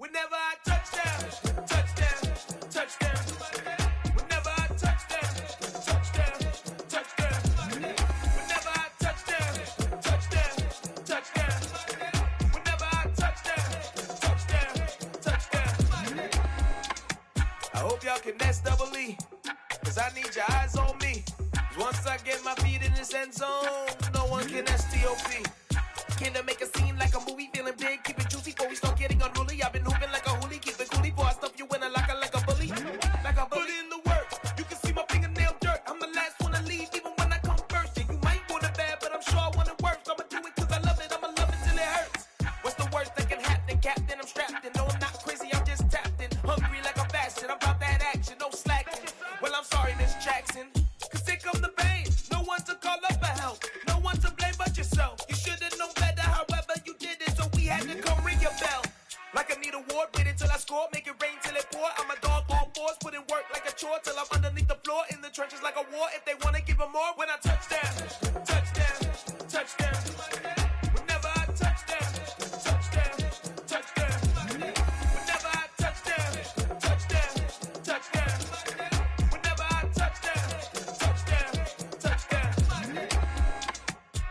Whenever I touchdown, touchdown, touchdown. Whenever I touchdown, touchdown, touchdown. Whenever I touchdown, touchdown, touchdown. Whenever I touchdown, touchdown, touchdown. I hope y'all can nest double E, cause I need your eyes on me. Once I get my feet in this end zone, no one can STOP. Can I make a scene like a movie, feeling big, keep it juicy before we start getting unruly. I've been hooping like a hoolie, keep it coolie before I stuff you in a locker like a bully. Like a bully. Put in the work, you can see my fingernail dirt. I'm the last one to leave, even when I come first. Yeah, you might want it bad, but I'm sure I want it worse. I'ma do it cause I love it, I'ma love it till it hurts. What's the worst that can happen, Captain? I'm strapped in, no I'm not crazy, I'm just tapped in. Hungry like I'm fasting, I'm about that action, no slacking. Well, I'm sorry, Miss Jackson, cause here come the pain. No one to call up for help, no one to blame but yourself. You should've known better, however you did it, so we had to come ring your bell. Like I need a ward, wait until I score, make it rain till it pour. I'm a dog on fours, put in work like a chore till I'm underneath the floor, in the trenches like a war. If they wanna give them more, when I touchdown, touchdown, touchdown. Whenever I touchdown, touchdown, touchdown. Whenever I touchdown, touchdown, touchdown. Whenever I touchdown, touchdown, touchdown.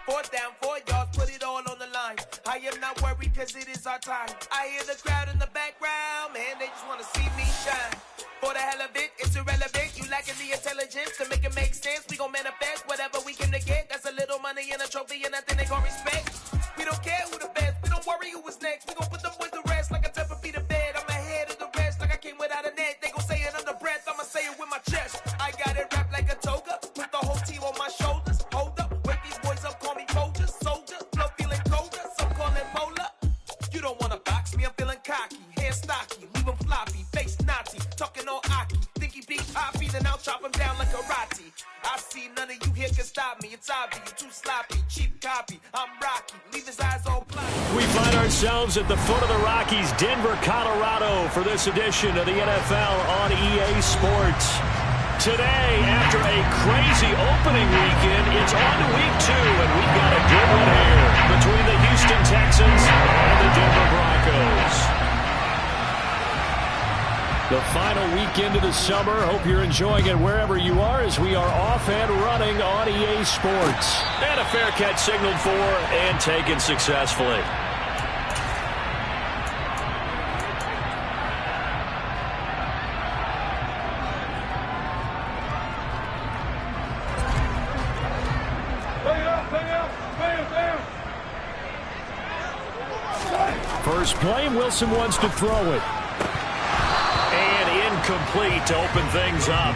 Fourth down, 4 yards, put it all on the line. I am not worried cause it is our time. I hear the crowd in the background, man, they just wanna see me shine. For the hell of it, it's irrelevant. You lacking the intelligence to make it make sense. We gon' manifest whatever we came to get. That's a little money and a trophy and nothing they gon' respect. We don't care who the best, we don't worry who was next. We gon' put them boys to rest like a 10 feet of bed. I'm ahead of the rest like I came without a net. They gon' say it under breath, I'ma say it with my chest. I got it wrapped like a toga, put the whole team on my shoulders. Hold up, wake these boys up, call me soldier, soldier. Flow feeling colder, some call it polar. You don't wanna box me, I'm feeling cocky. Hair stocky, leave him floppy, face naughty. Talking all aki, think he beat Poppy, then I'll chop him down like karate. I see none of you here can stop me. It's obvious, you too sloppy, cheap copy. I'm Rocky, leave his eyes all blocky. We find ourselves at the foot of the Rockies, Denver, Colorado, for this edition of the NFL on EA Sports. Today, after a crazy opening weekend, it's on to week 2, and we've got a good one here between the Houston Texans and the Denver Broncos. The final weekend of the summer. Hope you're enjoying it wherever you are as we are off and running on EA Sports. And a fair catch signaled for and taken successfully. First play, Wilson wants to throw it. And incomplete to open things up.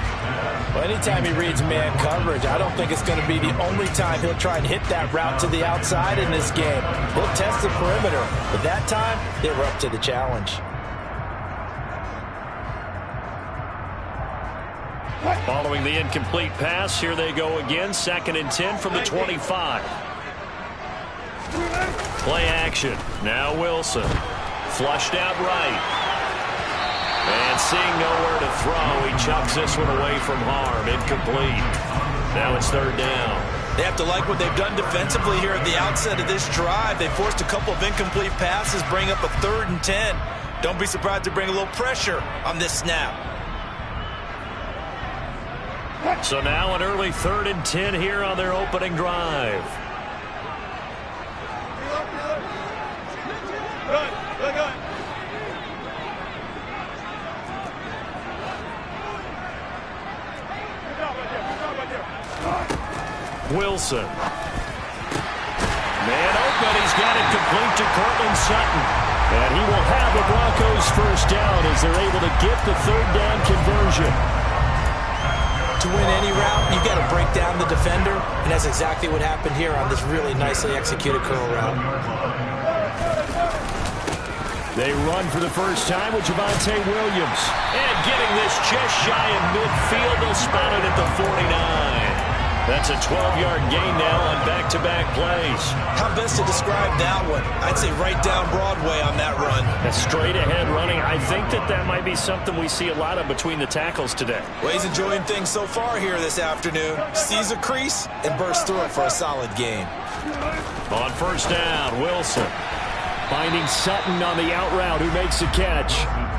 Well, anytime he reads man coverage, I don't think it's going to be the only time he'll try and hit that route to the outside in this game. He'll test the perimeter, but that time, they were up to the challenge. Following the incomplete pass, here they go again. 2nd and 10 from the 25. Play action. Now Wilson. Flushed out right. And seeing nowhere to throw, he chucks this one away from harm. Incomplete. Now it's 3rd down. They have to like what they've done defensively here at the outset of this drive. They forced a couple of incomplete passes, bring up a 3rd and 10. Don't be surprised to bring a little pressure on this snap. So now an early 3rd and 10 here on their opening drive. Wilson. Man open, he's got it complete to Cortland Sutton. And he will have the Broncos first down as they're able to get the 3rd down conversion. To win any route, you've got to break down the defender, and that's exactly what happened here on this really nicely executed curl route. They run for the first time with Javonte Williams. And getting this just shy of midfield, they'll spot it at the 49. That's a 12-yard gain now on back-to-back plays. How best to describe that one? I'd say right down Broadway on that run. A straight-ahead running. I think that might be something we see a lot of between the tackles today. Well, he's enjoying things so far here this afternoon. Sees a crease and bursts through it for a solid gain. On 1st down, Wilson. Finding Sutton on the out route, who makes the catch.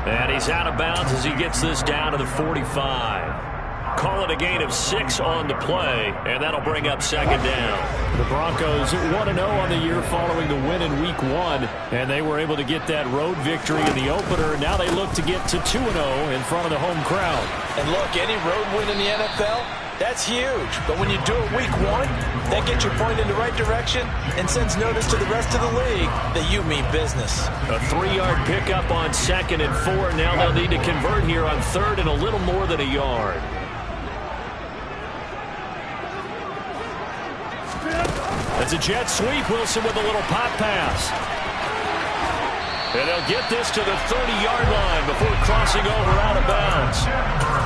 And he's out of bounds as he gets this down to the 45. Call it a gain of 6 on the play, and that'll bring up second down. The Broncos 1-0 on the year following the win in Week 1, and they were able to get that road victory in the opener. Now they look to get to 2-0 in front of the home crowd. And look, any road win in the NFL, that's huge. But when you do it Week 1, that gets your point in the right direction and sends notice to the rest of the league that you mean business. A 3-yard pickup on 2nd and 4. Now they'll need to convert here on 3rd and a little more than a yard. It's a jet sweep. Wilson with a little pop pass. And they'll get this to the 30-yard line before crossing over out of bounds.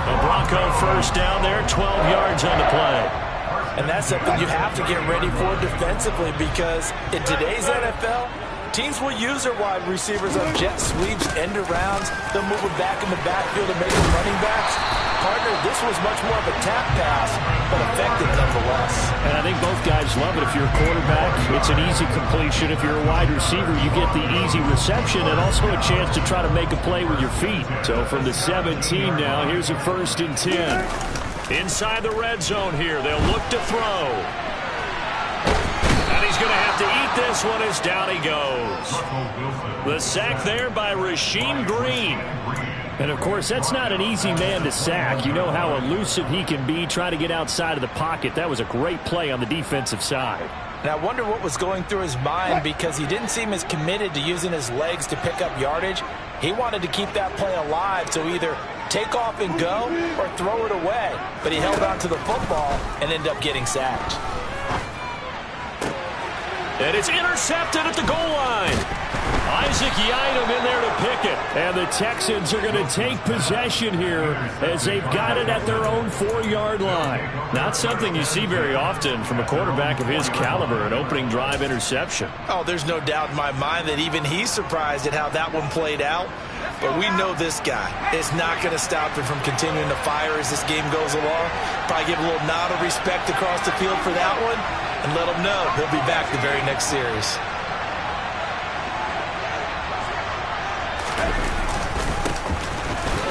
A Bronco first down there, 12 yards on the play. And that's something you have to get ready for defensively, because in today's NFL, teams will use their wide receivers on jet sweeps, end arounds. They'll move them back in the backfield and make them running backs. Partner, this was much more of a tap pass, but effective nonetheless. And I think both guys love it. If you're a quarterback, it's an easy completion. If you're a wide receiver, you get the easy reception and also a chance to try to make a play with your feet. So from the 17 now, here's a 1st and 10. Inside the red zone here, they'll look to throw. And he's going to have to eat this one as down he goes. The sack there by Rasheem Green. And, of course, that's not an easy man to sack. You know how elusive he can be, trying to get outside of the pocket. That was a great play on the defensive side. And I wonder what was going through his mind, because he didn't seem as committed to using his legs to pick up yardage. He wanted to keep that play alive, so either take off and go or throw it away. But he held on to the football and ended up getting sacked. And it's intercepted at the goal line. Isaac Yiadom in there to pick it. And the Texans are going to take possession here as they've got it at their own 4-yard line. Not something you see very often from a quarterback of his caliber, an opening drive interception. Oh, there's no doubt in my mind that even he's surprised at how that one played out. But we know this guy is not going to stop him from continuing to fire as this game goes along. Probably give a little nod of respect across the field for that one and let him know he'll be back the very next series.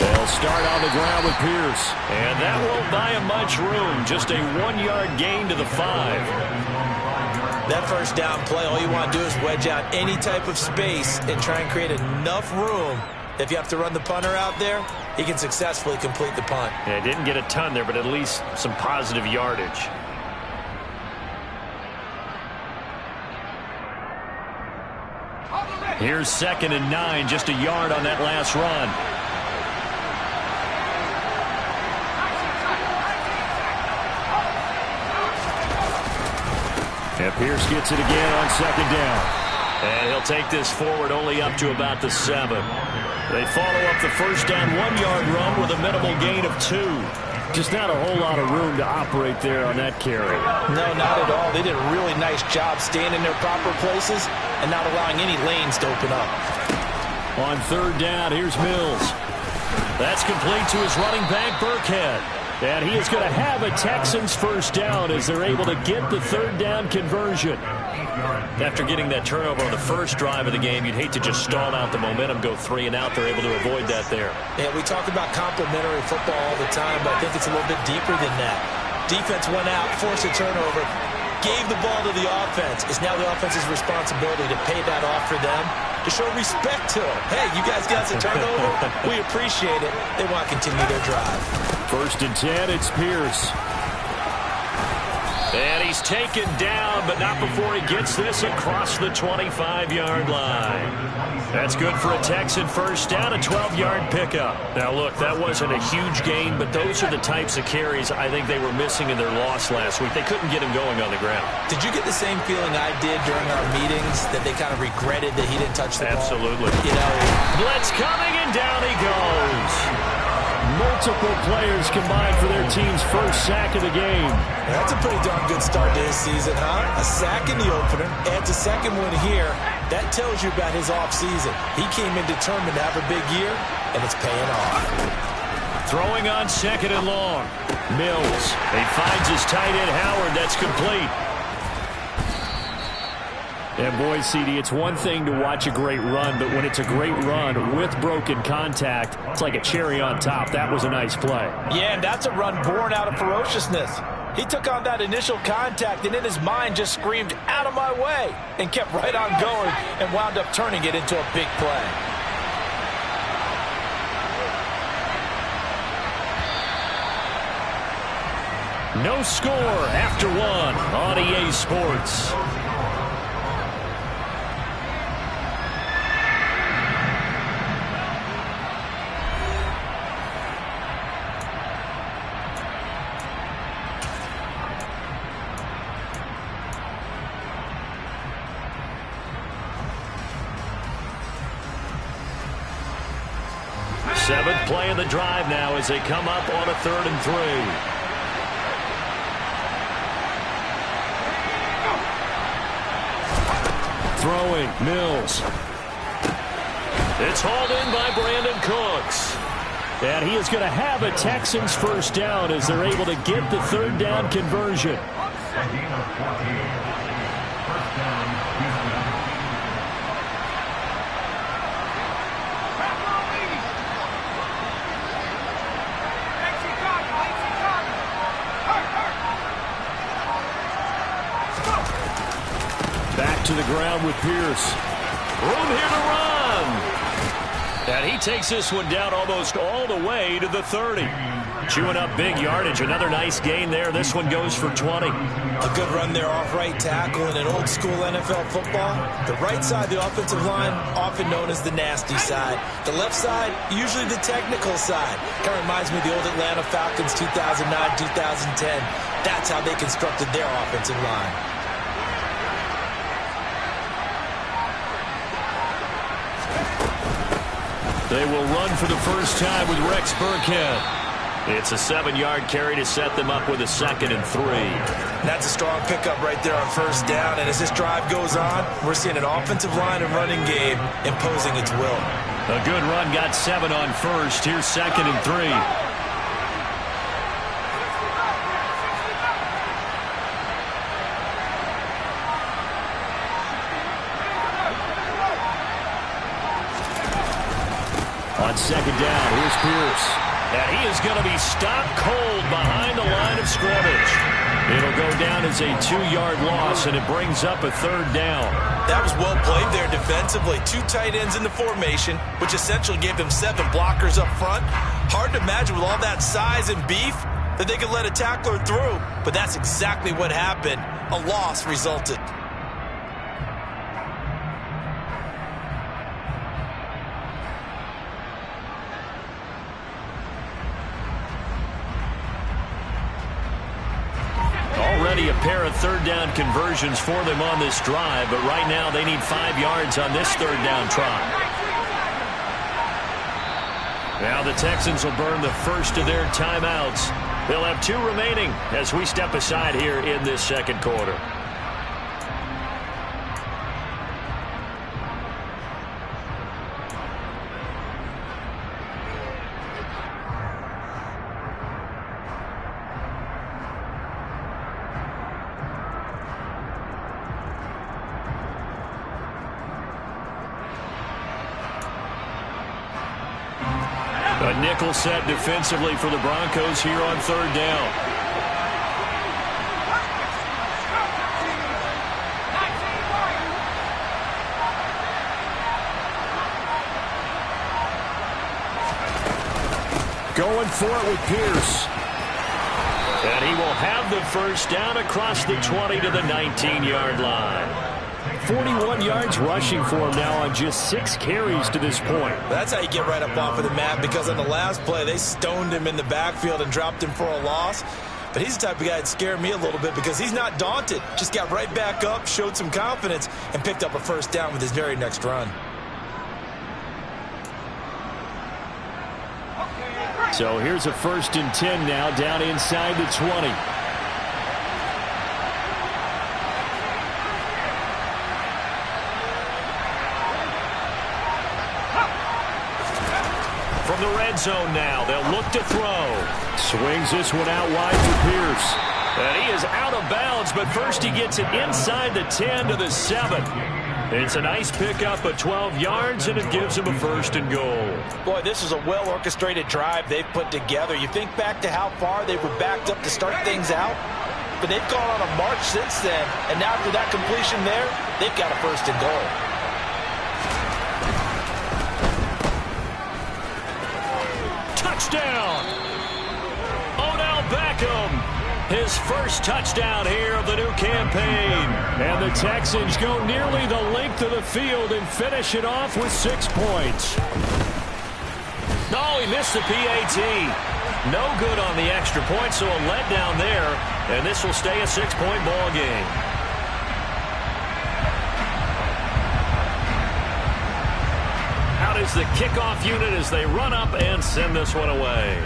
They'll start on the ground with Pierce. And that won't buy him much room. Just a 1-yard gain to the 5. That first down play, all you want to do is wedge out any type of space and try and create enough room. If you have to run the punter out there, he can successfully complete the punt. Yeah, didn't get a ton there, but at least some positive yardage. Here's 2nd and 9, just a yard on that last run. And Pierce gets it again on 2nd down. And he'll take this forward only up to about the 7. They follow up the first down 1-yard run with a minimal gain of 2. Just not a whole lot of room to operate there on that carry. No, not at all. They did a really nice job staying in their proper places and not allowing any lanes to open up. On 3rd down, here's Mills. That's complete to his running back, Burkhead. And he is going to have a Texans first down as they're able to get the 3rd down conversion. After getting that turnover on the first drive of the game, you'd hate to just stall out the momentum, go 3 and out. They're able to avoid that there. Yeah, we talk about complementary football all the time, but I think it's a little bit deeper than that. Defense went out, forced a turnover, gave the ball to the offense. It's now the offense's responsibility to pay that off for them, to show respect to them. Hey, you guys got a turnover? We appreciate it. They want to continue their drive. 1st and 10, it's Pierce. And he's taken down, but not before he gets this across the 25-yard line. That's good for a Texan first down, a 12-yard pickup. Now, look, that wasn't a huge gain, but those are the types of carries I think they were missing in their loss last week. They couldn't get him going on the ground. Did you get the same feeling I did during our meetings, that they kind of regretted that he didn't touch the ball? Absolutely. You know, blitz coming, and down he goes. Multiple players combined for their team's first sack of the game. That's a pretty darn good start to his season, huh? A sack in the opener, adds a second one here. That tells you about his offseason. He came in determined to have a big year, and it's paying off. Throwing on 2nd and long. Mills. He finds his tight end, Howard. That's complete. And boy, CD, it's one thing to watch a great run, but when it's a great run with broken contact, it's like a cherry on top. That was a nice play. Yeah, and that's a run born out of ferociousness. He took on that initial contact and in his mind just screamed, "Out of my way," and kept right on going and wound up turning it into a big play. No score after one on EA Sports. Seventh play of the drive now as they come up on a 3rd and 3. Throwing, Mills. It's hauled in by Brandon Cooks. And he is going to have a Texans first down as they're able to get the 3rd down conversion. Back to the ground with Pierce. Room here to run. And he takes this one down almost all the way to the 30. Chewing up big yardage. Another nice gain there. This one goes for 20. A good run there off right tackle in an old school NFL football. The right side of the offensive line, often known as the nasty side. The left side, usually the technical side. Kind of reminds me of the old Atlanta Falcons 2009-2010. That's how they constructed their offensive line. They will run for the first time with Rex Burkhead. It's a 7-yard carry to set them up with a 2nd and 3. That's a strong pickup right there on first down. And as this drive goes on, we're seeing an offensive line and running game imposing its will. A good run, got 7 on first. Here's 2nd and 3. On 2nd down, here's Pierce. And he is going to be stopped cold behind the line of scrimmage. It'll go down as a 2-yard loss, and it brings up a 3rd down. That was well played there defensively. 2 tight ends in the formation, which essentially gave them 7 blockers up front. Hard to imagine with all that size and beef that they could let a tackler through, but that's exactly what happened. A loss resulted. Already a pair of 3rd down conversions for them on this drive, but right now they need 5 yards on this 3rd down try. Now the Texans will burn the first of their timeouts. They'll have 2 remaining as we step aside here in this 2nd quarter. A nickel set defensively for the Broncos here on 3rd down. Going for it with Pierce. And he will have the first down across the 20 to the 19-yard line. 41 yards rushing for him now on just 6 carries to this point. That's how you get right up off of the mat, because on the last play, they stoned him in the backfield and dropped him for a loss. But he's the type of guy that scared me a little bit because he's not daunted. Just got right back up, showed some confidence, and picked up a first down with his very next run. So here's a 1st and 10 now down inside the 20. From the red zone now, they'll look to throw. Swings this one out wide for Pierce. And he is out of bounds, but first he gets it inside the 10 to the 7. It's a nice pickup of 12 yards, and it gives him a 1st and goal. Boy, this is a well-orchestrated drive they've put together. You think back to how far they were backed up to start things out, but they've gone on a march since then, and now after that completion there, they've got a 1st and goal. Touchdown! Odell Beckham. His first touchdown here of the new campaign. And the Texans go nearly the length of the field and finish it off with 6 points. No, he missed the PAT. No good on the extra point, so a letdown there. And this will stay a 6-point ball game. Out is the kickoff unit as they run up and send this one away.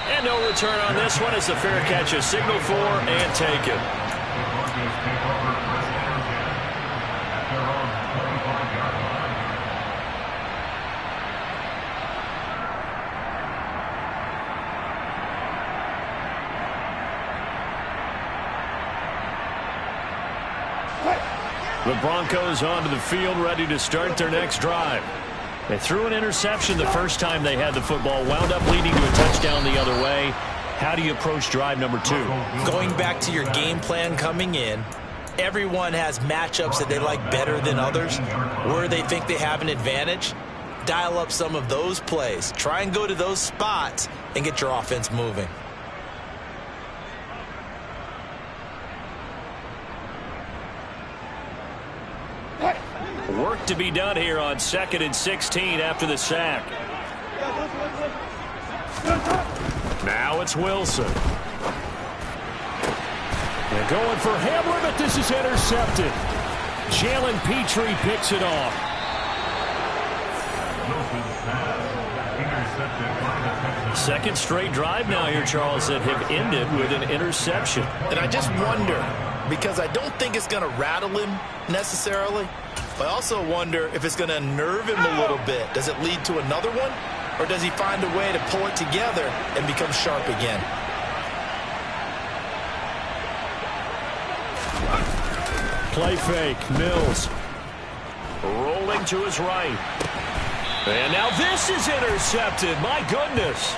And no return on this one as the fair catch is signaled for and taken. The Broncos onto the field, ready to start their next drive. They threw an interception the first time they had the football, wound up leading to a touchdown the other way. How do you approach drive number 2? Going back to your game plan coming in, everyone has matchups that they like better than others, where they think they have an advantage. Dial up some of those plays. Try and go to those spots and get your offense moving. Work to be done here on 2nd and 16 after the sack. Now it's Wilson. They're going for Hamler, but this is intercepted. Jalen Petrie picks it off. Second straight drive now here, Charles, that have ended with an interception. And I just wonder, because I don't think it's going to rattle him necessarily, but I also wonder if it's going to unnerve him a little bit. Does it lead to another one? Or does he find a way to pull it together and become sharp again? Play fake. Mills rolling to his right. And now this is intercepted. My goodness.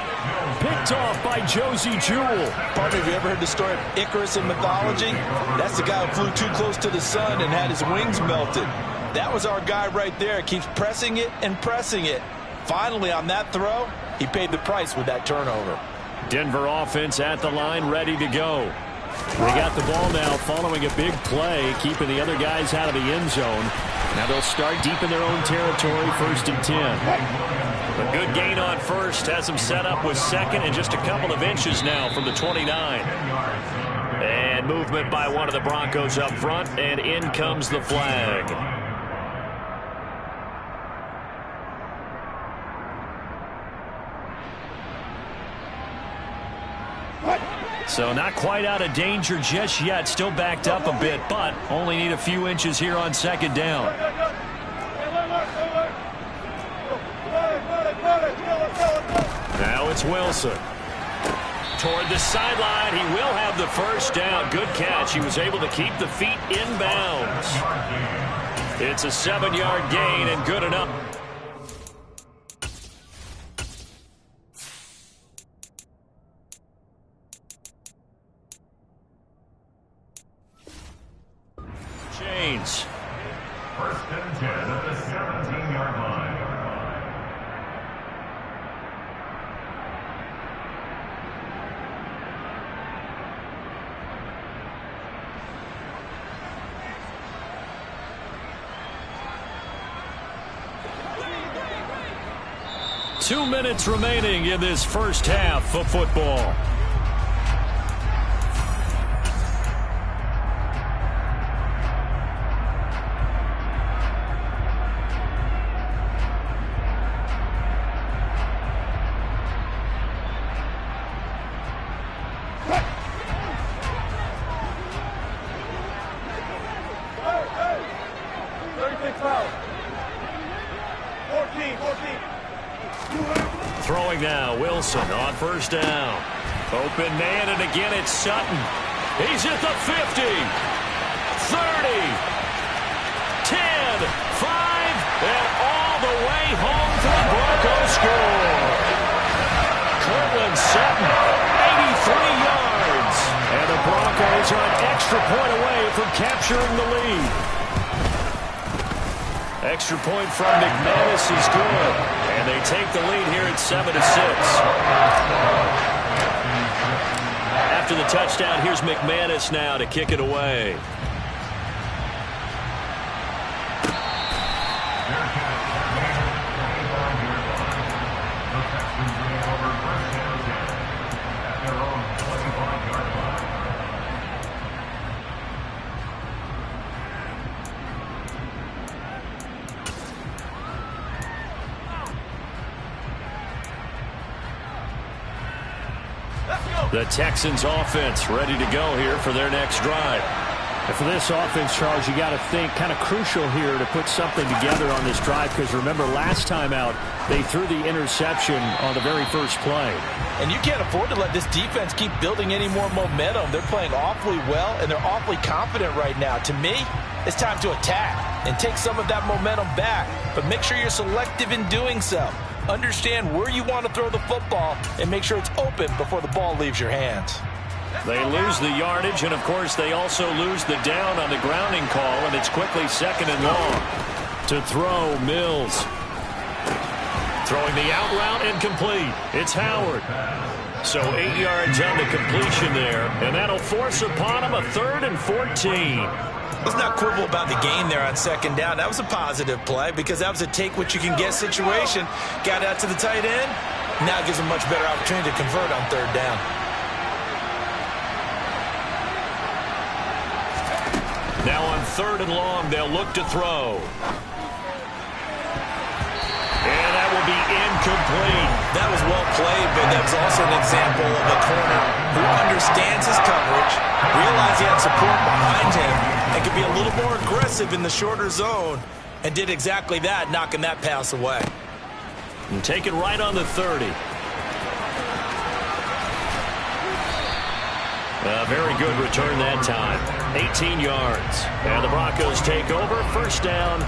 Picked off by Josie Jewell. Partner, have you ever heard the story of Icarus in mythology? That's the guy who flew too close to the sun and had his wings melted. That was our guy right there. Keeps pressing it and pressing it. Finally, on that throw, he paid the price with that turnover. Denver offense at the line, ready to go. They got the ball now following a big play, keeping the other guys out of the end zone. Now they'll start deep in their own territory, 1st and 10. A good gain on first has them set up with 2nd and just a couple of inches now from the 29. And movement by one of the Broncos up front, and in comes the flag. So not quite out of danger just yet. Still backed up a bit, but only need a few inches here on 2nd down. Now it's Wilson. Toward the sideline. He will have the 1st down. Good catch. He was able to keep the feet in bounds. It's a 7-yard gain and good enough. Chains. 1st and 10 at the 17-yard line. Two minutes remaining in this first half of football. Throwing now, Wilson on 1st down. Open man, and again it's Sutton. He's at the 50, 30, 10, 5, and all the way home for the Broncos score. Cortland Sutton, 83 yards. And the Broncos are an extra point away from capturing the lead. Extra point from McManus is good. And they take the lead here at 7-6. After the touchdown, here's McManus now to kick it away. The Texans offense ready to go here for their next drive. And for this offense, Charles, you got to think kind of crucial here to put something together on this drive, because remember last time out they threw the interception on the very first play. And you can't afford to let this defense keep building any more momentum. They're playing awfully well, and they're awfully confident right now. To me, it's time to attack and take some of that momentum back, but make sure you're selective in doing so. Understand where you want to throw the football and make sure it's open before the ball leaves your hands. They lose the yardage, and of course they also lose the down on the grounding call, and it's quickly 2nd and long. To throw, Mills. Throwing the out route, incomplete. It's Howard. So 8 yards on the completion there, and that'll force upon him a 3rd and 14. Let's not quibble about the gain there on 2nd down. That was a positive play because that was a take-what-you-can-get situation. Got out to the tight end. Now it gives him a much better opportunity to convert on 3rd down. Now on 3rd and long, they'll look to throw. And that will be incomplete. That was well played, but that was also an example of a corner who understands his coverage, realized he had support behind him, and could be a little more aggressive in the shorter zone, and did exactly that, knocking that pass away. And take it right on the 30. A very good return that time. 18 yards. And the Broncos take over. 1st down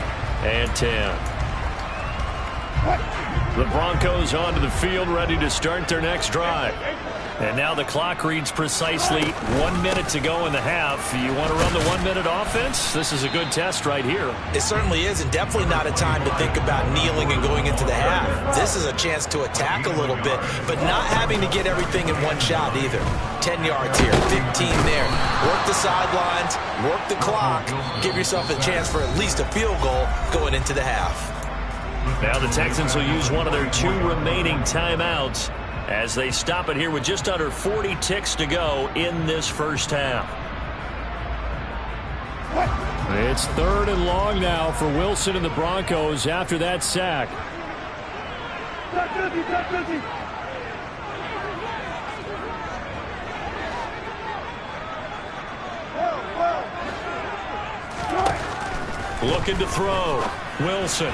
and 10. The Broncos onto the field, ready to start their next drive. And now the clock reads precisely 1 minute to go in the half. You want to run the 1-minute offense? This is a good test right here. It certainly is, and definitely not a time to think about kneeling and going into the half. This is a chance to attack a little bit, but not having to get everything in one shot either. 10 yards here, 15 there. Work the sidelines, work the clock, give yourself a chance for at least a field goal going into the half. Now the Texans will use one of their 2 remaining timeouts as they stop it here with just under 40 ticks to go in this first half. It's 3rd and long now for Wilson and the Broncos after that sack. Looking to throw. Wilson.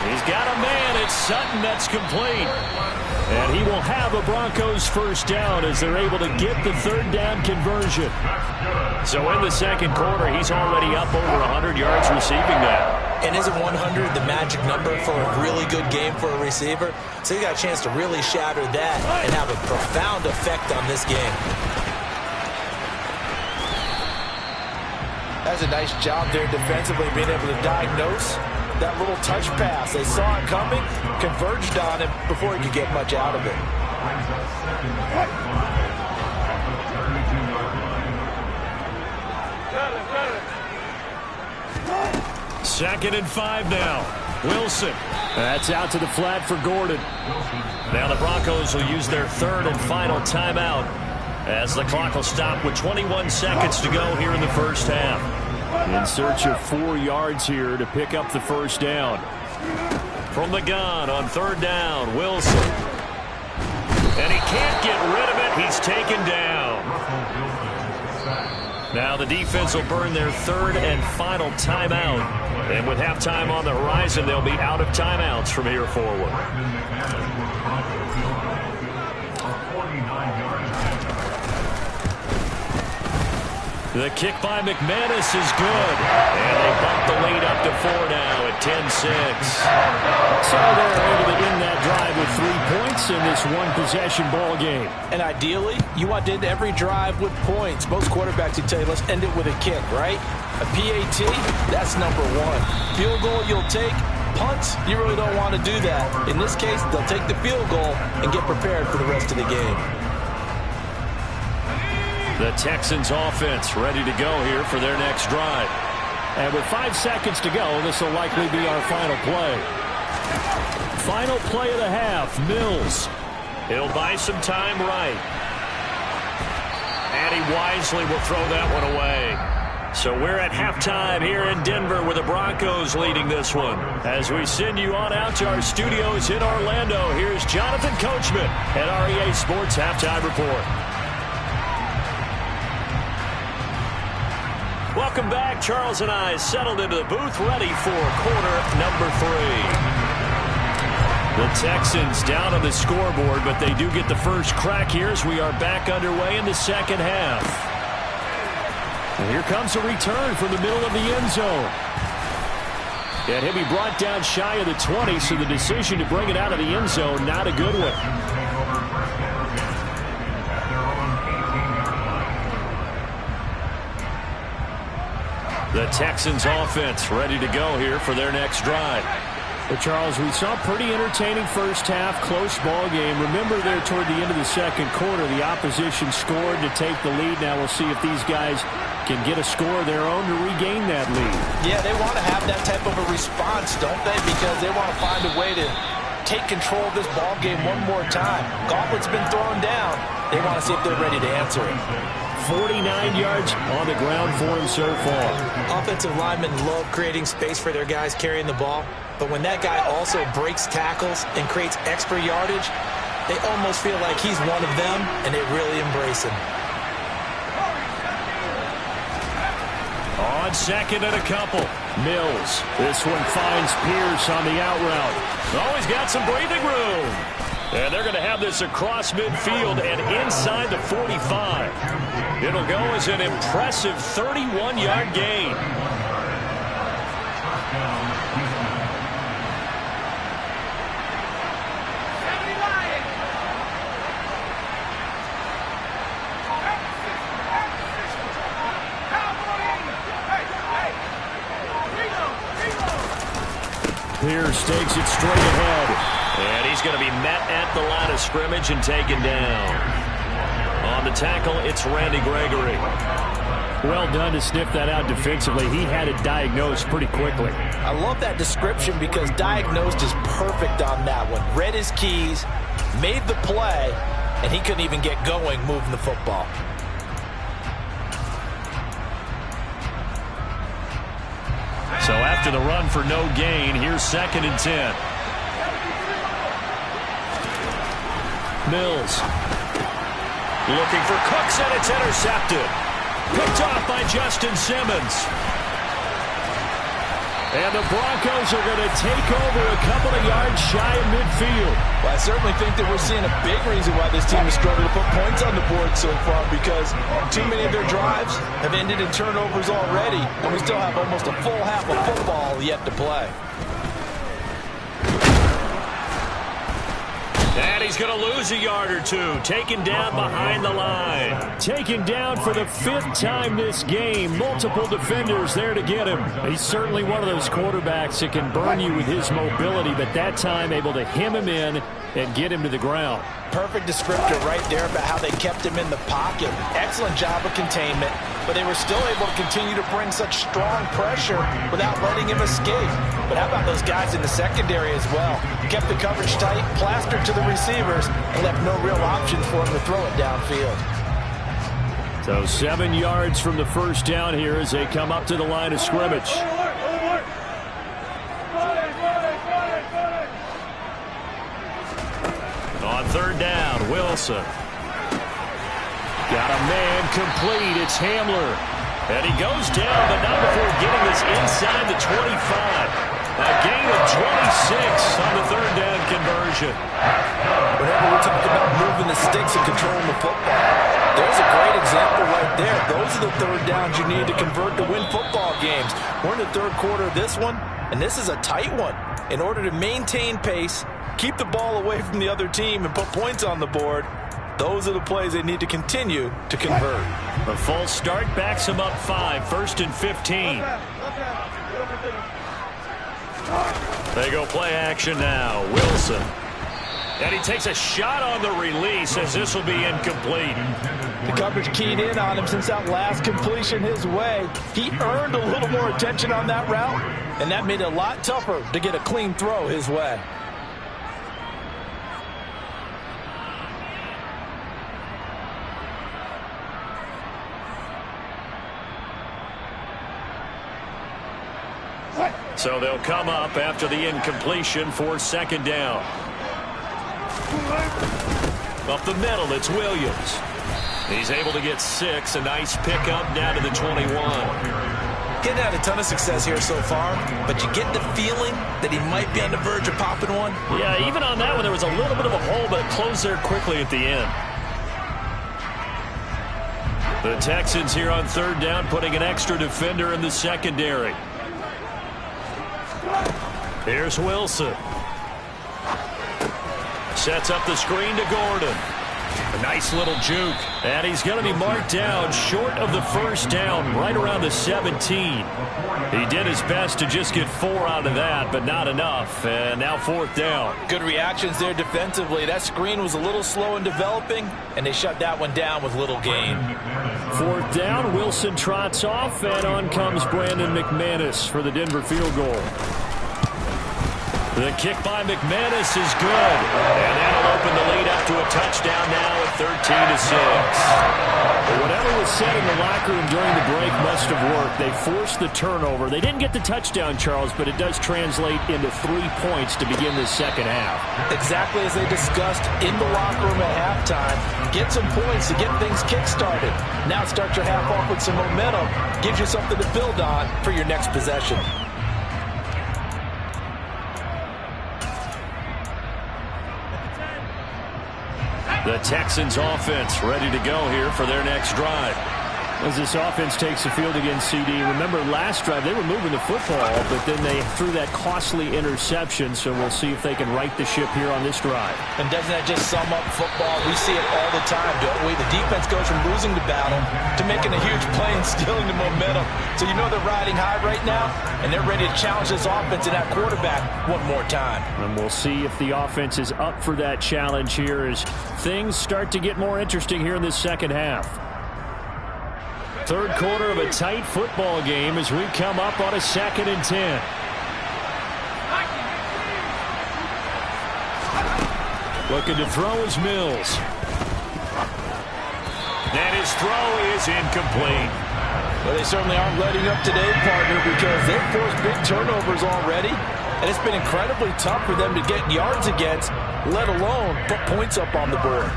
He's got a man. It's Sutton. That's complete. And he will have a Broncos 1st down as they're able to get the 3rd down conversion. So in the 2nd quarter, he's already up over 100 yards receiving now. And isn't 100 the magic number for a really good game for a receiver? So he got a chance to really shatter that and have a profound effect on this game. That's a nice job there defensively, being able to diagnose that little touch pass. They saw it coming, converged on him before he could get much out of it. 2nd and 5 now. Wilson. That's out to the flat for Gordon. Now the Broncos will use their 3rd and final timeout as the clock will stop with 21 seconds to go here in the first half. In search of 4 yards here to pick up the 1st down. From the gun on 3rd down, Wilson. And he can't get rid of it. He's taken down. Now the defense will burn their 3rd and final timeout. And with halftime on the horizon, they'll be out of timeouts from here forward. 49 The kick by McManus is good. And they bump the lead up to 4 now at 10-6. So they're able to end that drive with 3 points in this one-possession ball game. And ideally, you want to end every drive with points. Most quarterbacks would tell you, let's end it with a kick, right? A PAT, that's number 1. Field goal you'll take. Punts, you really don't want to do that. In this case, they'll take the field goal and get prepared for the rest of the game. The Texans offense ready to go here for their next drive. And with 5 seconds to go, this will likely be our final play. Final play of the half, Mills. He'll buy some time right. And he wisely will throw that one away. So we're at halftime here in Denver with the Broncos leading this one. As we send you on out to our studios in Orlando, here's Jonathan Coachman at REA Sports Halftime Report. Welcome back. Charles and I settled into the booth ready for quarter number 3. The Texans down on the scoreboard, but they do get the first crack here as we are back underway in the second half. And here comes a return from the middle of the end zone. And he'll be brought down shy of the 20, so the decision to bring it out of the end zone, not a good one. The Texans offense ready to go here for their next drive. But Charles, we saw a pretty entertaining first half, close ball game. Remember there toward the end of the second quarter, the opposition scored to take the lead. Now we'll see if these guys can get a score of their own to regain that lead. Yeah, they want to have that type of a response, don't they? Because they want to find a way to take control of this ball game one more time. Gauntlet's been thrown down. They want to see if they're ready to answer it. 49 yards on the ground for him so far. Offensive linemen love creating space for their guys carrying the ball, but when that guy also breaks tackles and creates extra yardage, they almost feel like he's one of them, and they really embrace him. On second and a couple. Mills. This one finds Pierce on the out route. Oh, he's got some breathing room. And they're going to have this across midfield and inside the 45. It'll go as an impressive 31-yard gain. Pierce takes it straight ahead. And he's going to be met at the line of scrimmage and taken down. On the tackle, it's Randy Gregory. Well done to sniff that out defensively. He had it diagnosed pretty quickly. I love that description because diagnosed is perfect on that one. Read his keys, made the play, and he couldn't even get going moving the football. So after the run for no gain, here's 2nd and 10. Mills. Looking for Cooks, and it's intercepted. Picked off by Justin Simmons. And the Broncos are going to take over a couple of yards shy of midfield. Well, I certainly think that we're seeing a big reason why this team is struggling to put points on the board so far, because too many of their drives have ended in turnovers already, and we still have almost a full half of football yet to play. And he's going to lose a yard or two. Taken down behind the line. Taken down for the 5th time this game. Multiple defenders there to get him. He's certainly one of those quarterbacks that can burn you with his mobility, but that time able to hem him in and get him to the ground. Perfect descriptor right there about how they kept him in the pocket. Excellent job of containment, but they were still able to continue to bring such strong pressure without letting him escape. But how about those guys in the secondary as well? Kept the coverage tight, plastered to the receivers, and left no real options for him to throw it downfield. So 7 yards from the first down here as they come up to the line of scrimmage. On 3rd down, Wilson. Got a man complete. It's Hamler. And he goes down, but not before getting this inside the 25. A gain of 26 on the 3rd down conversion. Whenever we talk about moving the sticks and controlling the football, there's a great example right there. Those are the third downs you need to convert to win football games. We're in the third quarter of this one, and this is a tight one. In order to maintain pace, keep the ball away from the other team, and put points on the board, those are the plays they need to continue to convert. A false start backs him up 5, 1st and 15. They go play action now. Wilson. And he takes a shot on the release as this will be incomplete. The coverage keyed in on him since that last completion his way. He earned a little more attention on that route, and that made it a lot tougher to get a clean throw his way. So they'll come up after the incompletion for 2nd down. Up the middle, it's Williams. He's able to get 6. A nice pickup down to the 21. Getting had a ton of success here so far, but you get the feeling that he might be on the verge of popping one. Yeah, even on that one, there was a little bit of a hole, but it closed there quickly at the end. The Texans here on 3rd down, putting an extra defender in the secondary. Here's Wilson. Sets up the screen to Gordon. A nice little juke. And he's going to be marked down short of the 1st down, right around the 17. He did his best to just get 4 out of that, but not enough. And now 4th down. Good reactions there defensively. That screen was a little slow in developing, and they shut that one down with little gain. 4th down, Wilson trots off, and on comes Brandon McManus for the Denver field goal. The kick by McManus is good, and that'll open the lead up to a touchdown now at 13-6. But whatever was said in the locker room during the break must have worked. They forced the turnover. They didn't get the touchdown, Charles, but it does translate into 3 points to begin the second half. Exactly as they discussed in the locker room at halftime. Get some points to get things kick-started. Now start your half off with some momentum. Gives you something to build on for your next possession. The Texans offense ready to go here for their next drive. As this offense takes the field against CD, remember last drive they were moving the football, but then they threw that costly interception, so we'll see if they can right the ship here on this drive. And doesn't that just sum up football? We see it all the time, don't we? The defense goes from losing the battle to making a huge play and stealing the momentum. So you know they're riding high right now, and they're ready to challenge this offense and that quarterback one more time. And we'll see if the offense is up for that challenge here as things start to get more interesting here in this second half. 3rd quarter of a tight football game as we come up on a 2nd and 10. Looking to throw is Mills. And his throw is incomplete. Well, they certainly aren't letting up today, partner, because they've forced big turnovers already, and it's been incredibly tough for them to get yards against, let alone put points up on the board.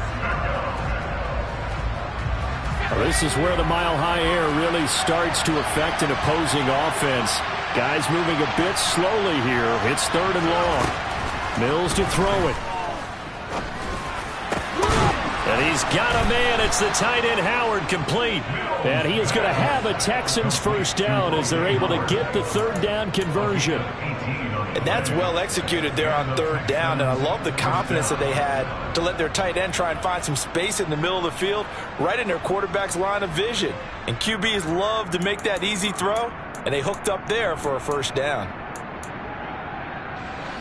Well, this is where the mile-high air really starts to affect an opposing offense. Guys moving a bit slowly here. It's 3rd and long. Mills to throw it. And he's got a man. It's the tight end Howard, complete. And he is going to have a Texans 1st down as they're able to get the 3rd down conversion. And that's well executed there on 3rd down, and I love the confidence that they had to let their tight end try and find some space in the middle of the field, right in their quarterback's line of vision. And QBs love to make that easy throw, and they hooked up there for a 1st down.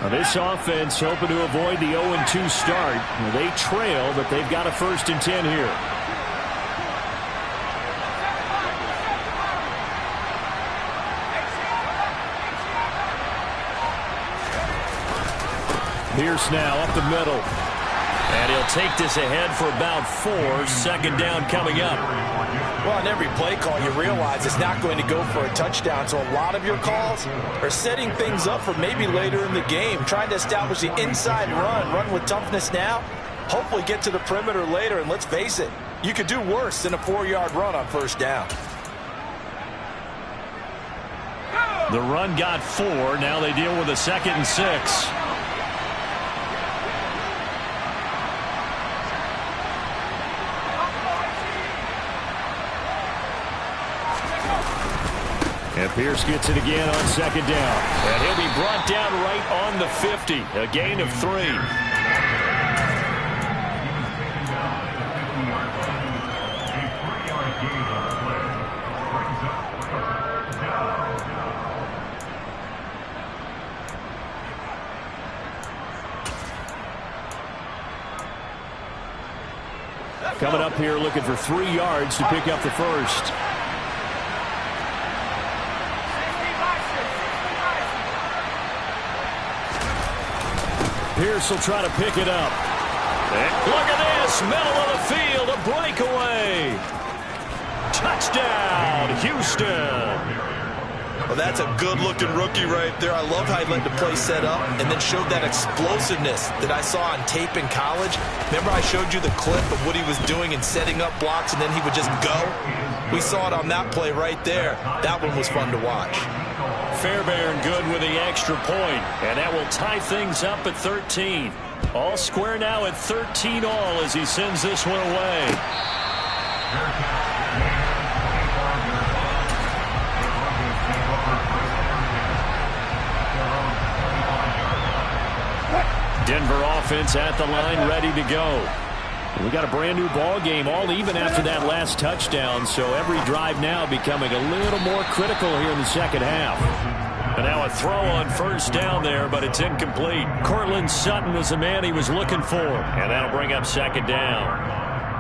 Now this offense hoping to avoid the 0-2 start. Well, they trail, but they've got a 1st and 10 here. Pierce now up the middle. And he'll take this ahead for about 4. 2nd down coming up. Well, on every play call, you realize it's not going to go for a touchdown. So a lot of your calls are setting things up for maybe later in the game, trying to establish the inside run with toughness now, hopefully get to the perimeter later. And let's face it, you could do worse than a 4-yard run on 1st down. The run got 4. Now they deal with a 2nd and 6. And Pierce gets it again on second down. And he'll be brought down right on the 50. A gain of 3. Coming up here looking for 3 yards to pick up the first. Pierce will try to pick it up. And look at this, middle of the field, a breakaway. Touchdown, Houston. Well, that's a good-looking rookie right there. I love how he let the play set up and then showed that explosiveness that I saw on tape in college. Remember I showed you the clip of what he was doing and setting up blocks, and then he would just go? We saw it on that play right there. That one was fun to watch. Fairbairn good with the extra point, and that will tie things up at 13. All square now at 13 all as he sends this one away. Denver offense at the line, ready to go. We got a brand new ball game, all even after that last touchdown, so every drive now becoming a little more critical here in the second half. And now a throw on first down there, but it's incomplete. Cortland Sutton was the man he was looking for, and that'll bring up second down.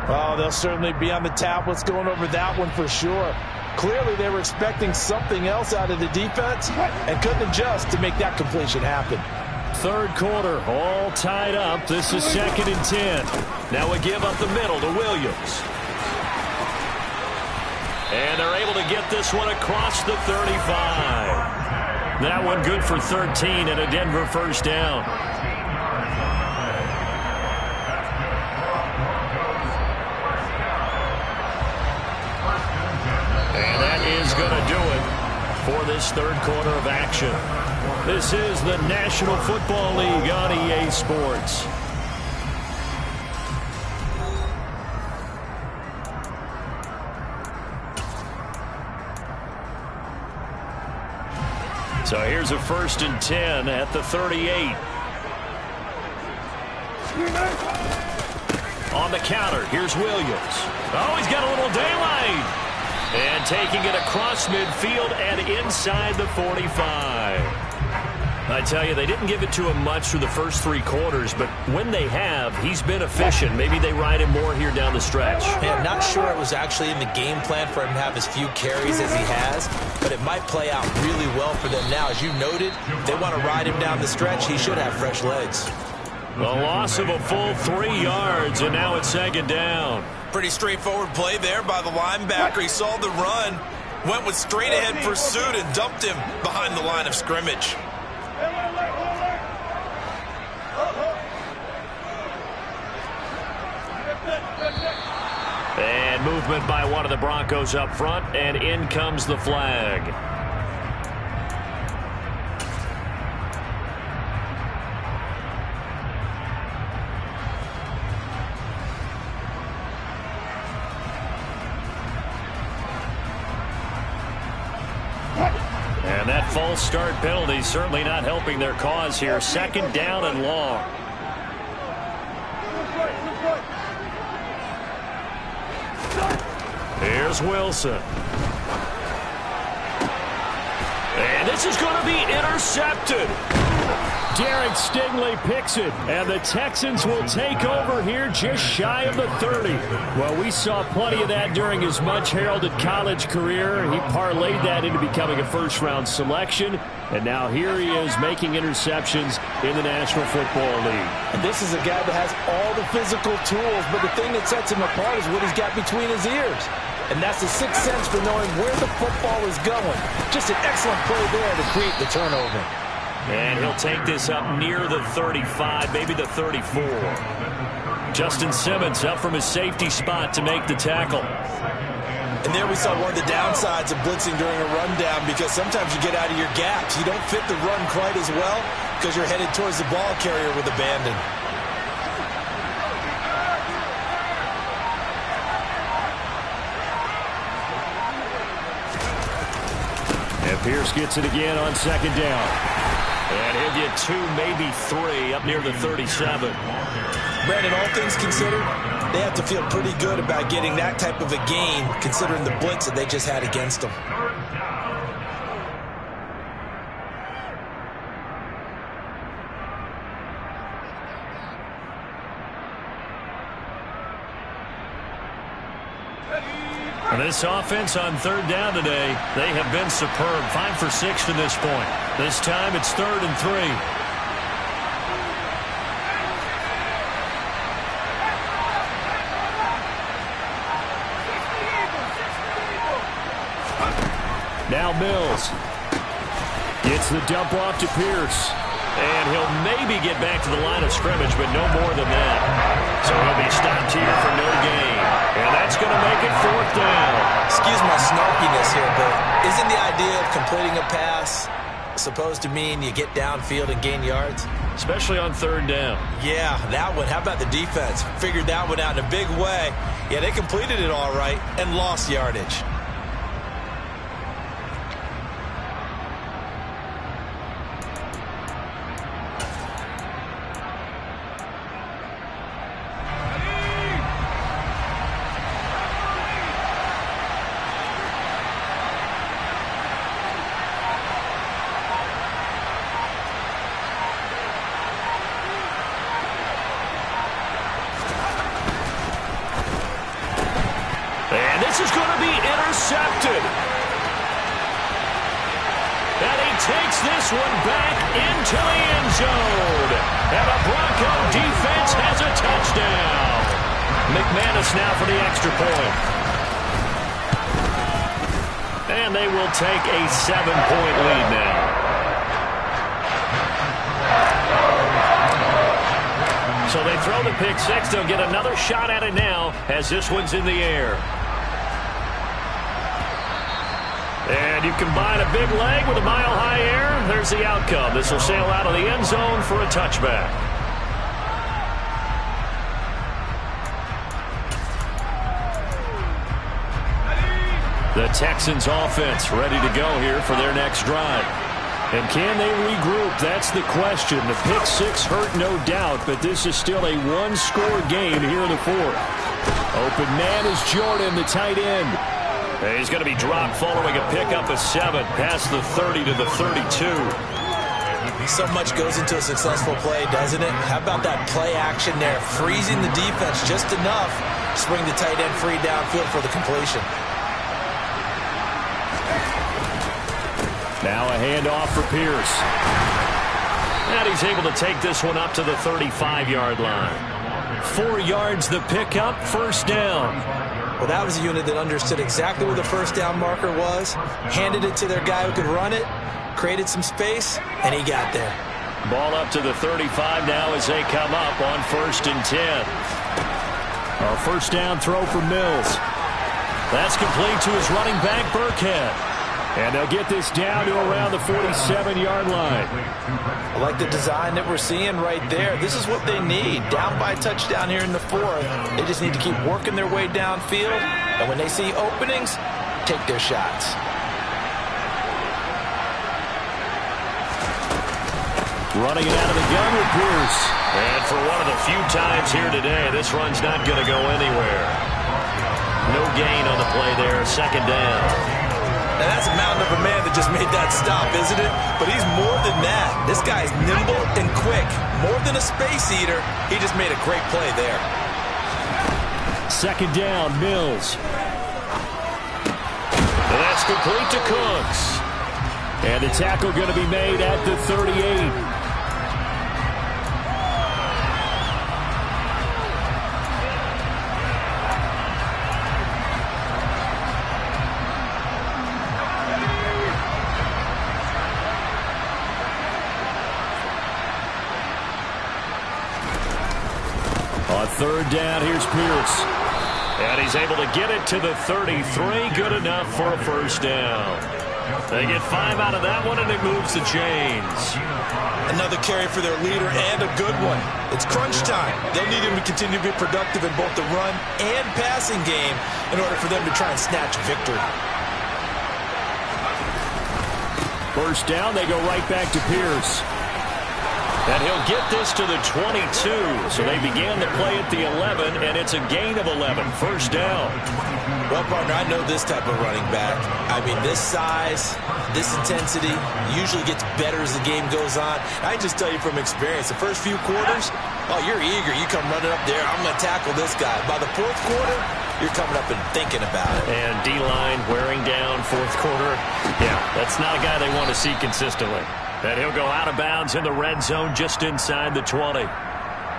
Oh, they'll certainly be on the tablets going over that one for sure. Clearly they were expecting something else out of the defense and couldn't adjust to make that completion happen. Third quarter, all tied up. This is 2nd and 10. Now a give up the middle to Williams. And they're able to get this one across the 35. That one good for 13 and a Denver first down. And that is going to do it for this third quarter of action. This is the National Football League on EA Sports. So here's a 1st and 10 at the 38. On the counter, here's Williams. Oh, he's got a little daylight. And taking it across midfield and inside the 45. I tell you, they didn't give it to him much through the first 3 quarters, but when they have, he's been efficient. Maybe they ride him more here down the stretch. Man, not sure it was actually in the game plan for him to have as few carries as he has, but it might play out really well for them now. As you noted, if they want to ride him down the stretch, he should have fresh legs. The loss of a full 3 yards, and now it's 2nd down. Pretty straightforward play there by the linebacker. He saw the run, went with straight-ahead pursuit, and dumped him behind the line of scrimmage. And movement by one of the Broncos up front, and in comes the flag. And that false start penalty certainly not helping their cause here. 2nd down and long. Here's Wilson. And this is going to be intercepted. Derek Stingley picks it, and the Texans will take over here just shy of the 30. Well, we saw plenty of that during his much-heralded college career. He parlayed that into becoming a first-round selection, and now here he is making interceptions in the National Football League. And this is a guy that has all the physical tools, but the thing that sets him apart is what he's got between his ears. And that's the sixth sense for knowing where the football is going. Just an excellent play there to create the turnover. And he'll take this up near the 35, maybe the 34. Justin Simmons up from his safety spot to make the tackle. And there we saw one of the downsides of blitzing during a rundown, because sometimes you get out of your gaps. You don't fit the run quite as well because you're headed towards the ball carrier with abandon. And Pierce gets it again on second down. And he'll get 2, maybe 3 up near the 37. Brandon, all things considered, they have to feel pretty good about getting that type of a gain considering the blitz that they just had against them. This offense on third down today, they have been superb. 5 for 6 to this point. This time it's 3rd and 3. Now Mills gets the dump off to Pierce. And he'll maybe get back to the line of scrimmage, but no more than that. So he'll be stopped here for no gain. And that's going to make it 4th down. Excuse my snarkiness here, but isn't the idea of completing a pass supposed to mean you get downfield and gain yards? Especially on 3rd down. Yeah, that one. How about the defense? Figured that one out in a big way. Yeah, they completed it all right and lost yardage. This is going to be intercepted. And he takes this one back into the end zone. And the Bronco defense has a touchdown. McManus now for the extra point. And they will take a 7-point lead now. So they throw the pick six. They'll get another shot at it now as this one's in the air. And you combine a big leg with a mile-high air, there's the outcome. This will sail out of the end zone for a touchback. The Texans offense ready to go here for their next drive. And can they regroup? That's the question. The pick six hurt, no doubt, but this is still a one-score game here in the 4th. Open man is Jordan, the tight end. And he's going to be dropped following a pickup of 7 past the 30 to the 32. So much goes into a successful play, doesn't it? How about that play action there? Freezing the defense just enough to bring the tight end free downfield for the completion. Now a handoff for Pierce. And he's able to take this one up to the 35-yard line. 4 yards the pickup, 1st down. Well, that was a unit that understood exactly where the 1st down marker was, handed it to their guy who could run it, created some space, and he got there. Ball up to the 35 now as they come up on 1st and 10. A 1st down throw for Mills. That's complete to his running back, Burkhead. And they'll get this down to around the 47-yard line. I like the design that we're seeing right there. This is what they need. Down by a touchdown here in the 4th. They just need to keep working their way downfield. And when they see openings, take their shots. Running it out of the gun with Pierce. And for one of the few times here today, this run's not going to go anywhere. No gain on the play there. 2nd down. Now that's a mountain of a man that just made that stop, isn't it? But he's more than that. This guy's nimble and quick. More than a space eater, he just made a great play there. 2nd down, Mills. And that's complete to Cooks. And the tackle going to be made at the 38. On 3rd down, here's Pierce. And he's able to get it to the 33. Good enough for a 1st down. They get 5 out of that one, and it moves the chains. Another carry for their leader, and a good one. It's crunch time. They'll need him to continue to be productive in both the run and passing game in order for them to try and snatch a victory. First down, they go right back to Pierce. And he'll get this to the 22. So they began the play at the 11, and it's a gain of 11. First down. Well, partner, I know this type of running back. I mean, this size, this intensity usually gets better as the game goes on. I can just tell you from experience, the first few quarters, oh, you're eager. You come running up there, I'm going to tackle this guy. By the fourth quarter, you're coming up and thinking about it. And D-line wearing down fourth quarter. Yeah, that's not a guy they want to see consistently. And he'll go out of bounds in the red zone just inside the 20.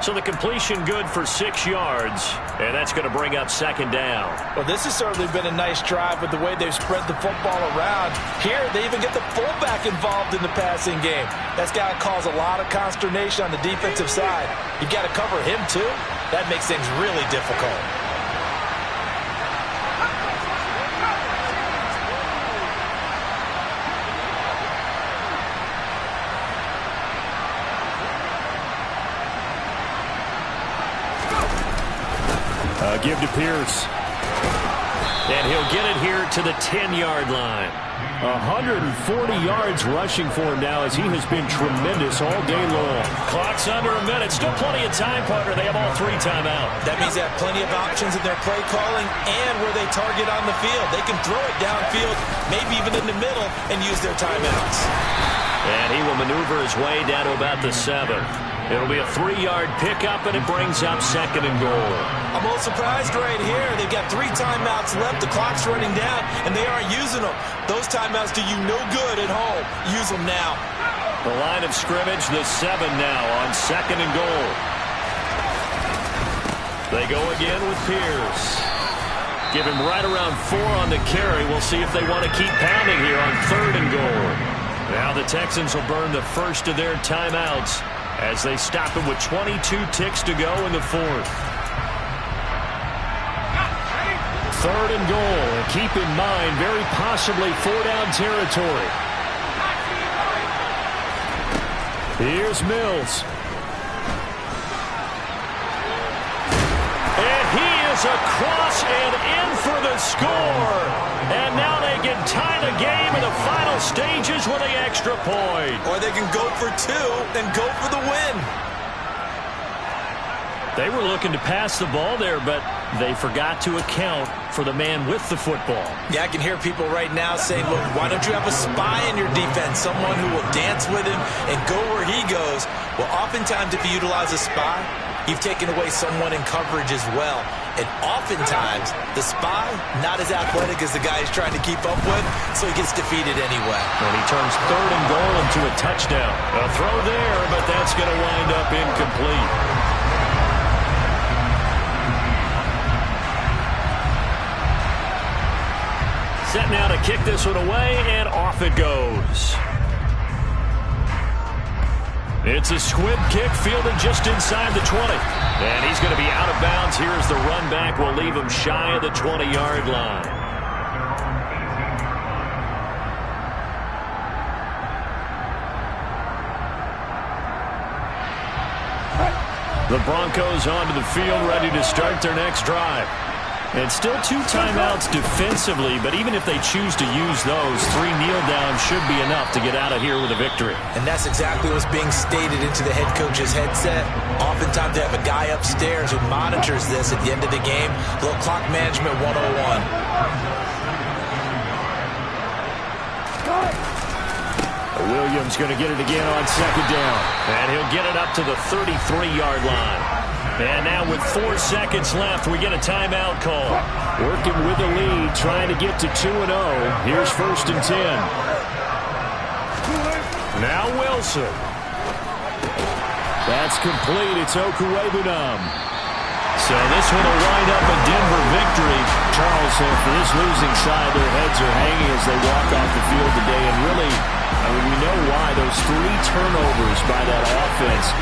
So the completion good for 6 yards, and that's going to bring up second down. Well, this has certainly been a nice drive with the way they've spread the football around. Here, they even get the fullback involved in the passing game. That's got to cause a lot of consternation on the defensive side. You've got to cover him, too. That makes things really difficult. Give to Pierce. And he'll get it here to the 10-yard line. 140 yards rushing for him now as he has been tremendous all day long. Clock's under a minute. Still plenty of time, partner. They have all 3 timeouts. That means they have plenty of options in their play calling and where they target on the field. They can throw it downfield, maybe even in the middle, and use their timeouts. And he will maneuver his way down to about the 7. It'll be a 3-yard pickup, and it brings up second and goal. I'm a little surprised right here. They've got 3 timeouts left. The clock's running down, and they aren't using them. Those timeouts do you no good at home. Use them now. The line of scrimmage, the 7 now on second and goal. They go again with Pierce. Give him right around 4 on the carry. We'll see if they want to keep pounding here on third and goal. Now the Texans will burn the first of their timeouts as they stop him with 22 ticks to go in the fourth. Third and goal. And keep in mind, very possibly 4-down territory. Here's Mills. And he is across and in for the score. And now they can tie the game in the final stages with an extra point. Or they can go for 2 and go for the win. They were looking to pass the ball there, but they forgot to account for the man with the football. Yeah, I can hear people right now saying, look, why don't you have a spy in your defense, someone who will dance with him and go where he goes? Well, oftentimes if you utilize a spy, you've taken away someone in coverage as well. And oftentimes, the spy, not as athletic as the guy he's trying to keep up with, so he gets defeated anyway. And he turns third and goal into a touchdown. A throw there, but that's going to wind up incomplete. Set now to kick this one away, and off it goes. It's a squib kick fielded just inside the 20. And he's going to be out of bounds. Here's the run back. We'll leave him shy of the 20-yard line. The Broncos onto the field, ready to start their next drive. And still 2 timeouts defensively, but even if they choose to use those, 3 kneel downs should be enough to get out of here with a victory. And that's exactly what's being stated into the head coach's headset. Oftentimes they have a guy upstairs who monitors this at the end of the game. A little clock management 101. Williams going to get it again on second down. And he'll get it up to the 33-yard line. And now with 4 seconds left, we get a timeout call. Working with the lead, trying to get to 2-0. Here's first and 10. Now Wilson. That's complete. It's Okuwebunam. So this one will wind up a Denver victory. Charles, for this losing side, their heads are hanging as they walk off the field today. And really, I mean, we know why. Those 3 turnovers by that offense